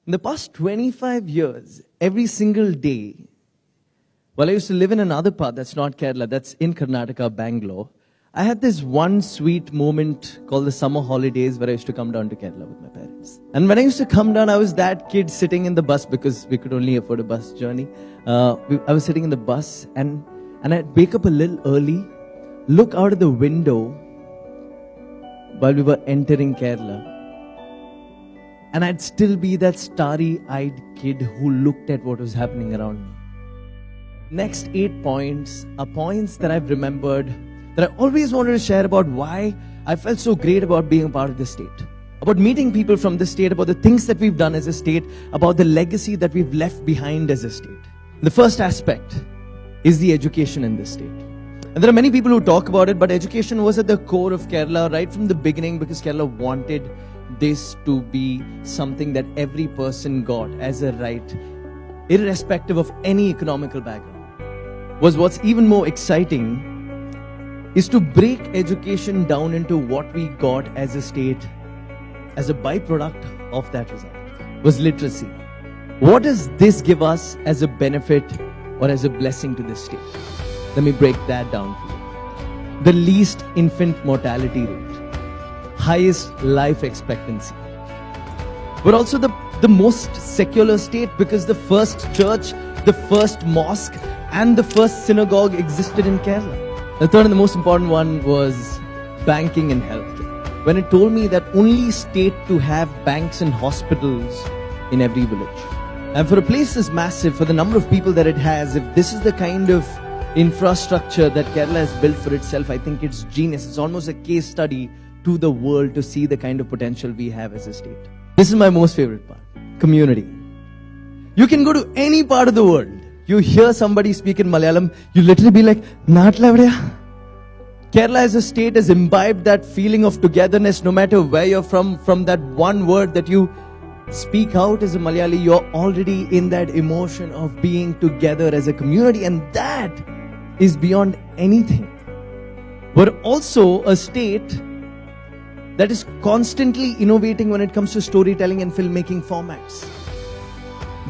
In the past 25 years, every single day, while I used to live in another part that's not Kerala, that's in Karnataka, Bangalore, I had this one sweet moment called the summer holidays where I used to come down to Kerala with my parents. And when I used to come down, I was that kid sitting in the bus because we could only afford a bus journey. I was sitting in the bus and I'd wake up a little early, look out of the window while we were entering Kerala. And I'd still be that starry-eyed kid who looked at what was happening around me. Next 8 points are points that I've remembered that I always wanted to share about why I felt so great about being a part of this state. About meeting people from this state, about the things that we've done as a state, about the legacy that we've left behind as a state. The first aspect is the education in this state. And there are many people who talk about it, but education was at the core of Kerala right from the beginning because Kerala wanted this to be something that every person got as a right, irrespective of any economical background. What's even more exciting is to break education down into what we got as a state as a byproduct of that result, was literacy. What does this give us as a benefit or as a blessing to this state? Let me break that down for you. The least infant mortality rate, highest life expectancy. But also the most secular state because the first church, the first mosque, and the first synagogue existed in Kerala. The third and the most important one was banking and healthcare. When it told me that only state to have banks and hospitals in every village. And for a place as massive, for the number of people that it has, if this is the kind of infrastructure that Kerala has built for itself, I think it's genius. It's almost a case study to the world to see the kind of potential we have as a state. This is my most favorite part, community. You can go to any part of the world. You hear somebody speak in Malayalam, you literally be like, Naatla evadaya? Kerala as a state has imbibed that feeling of togetherness no matter where you're from that one word that you speak out as a Malayali, you're already in that emotion of being together as a community, and that is beyond anything. We're also a state that is constantly innovating when it comes to storytelling and filmmaking formats.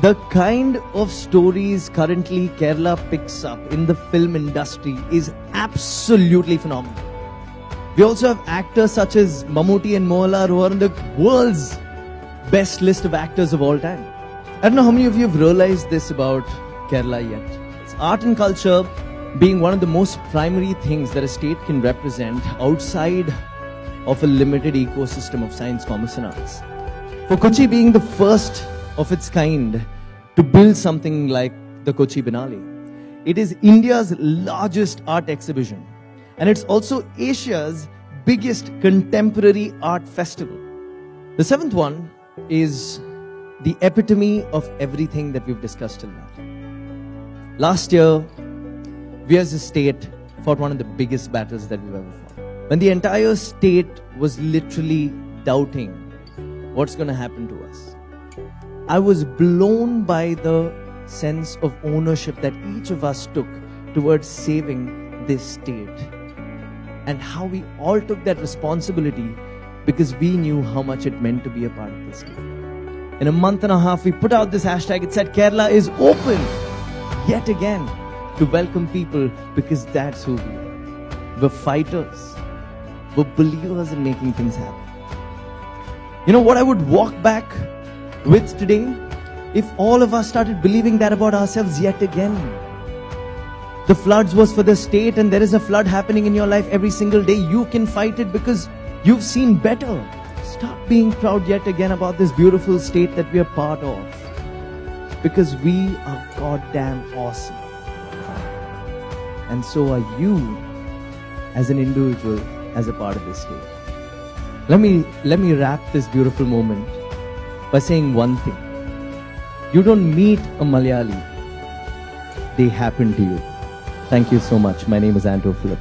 The kind of stories currently Kerala picks up in the film industry is absolutely phenomenal. We also have actors such as Mammootty and Mohanlal who are on the world's best list of actors of all time. I don't know how many of you have realized this about Kerala yet. It's art and culture being one of the most primary things that a state can represent outside of a limited ecosystem of science, commerce and arts. For Kochi being the first of its kind to build something like the Kochi Biennale. It is India's largest art exhibition, and it's also Asia's biggest contemporary art festival. The seventh one is the epitome of everything that we've discussed till now. Last year, we as a state fought one of the biggest battles that we've ever fought. When the entire state was literally doubting what's going to happen to us. I was blown by the sense of ownership that each of us took towards saving this state. And how we all took that responsibility because we knew how much it meant to be a part of this state. In a month and a half, we put out this hashtag. It said Kerala is open yet again to welcome people because that's who we are. We're fighters. We're believers in making things happen. You know what I would walk back with today? If all of us started believing that about ourselves yet again. The floods was for the state, and there is a flood happening in your life every single day. You can fight it because you've seen better. Start being proud yet again about this beautiful state that we are part of. Because we are goddamn awesome. And so are you as an individual, as a part of this state. Let me wrap this beautiful moment by saying one thing. You don't meet a Malayali. They happen to you. Thank you so much. My name is Andrew Philip.